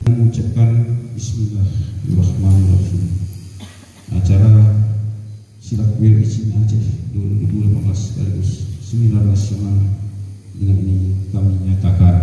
Mengucapkan Bismillahirrahmanirrahim. Acara Silakwil Izin Aceh 2018 sekaligus seminar nasional dengan ini kami nyatakan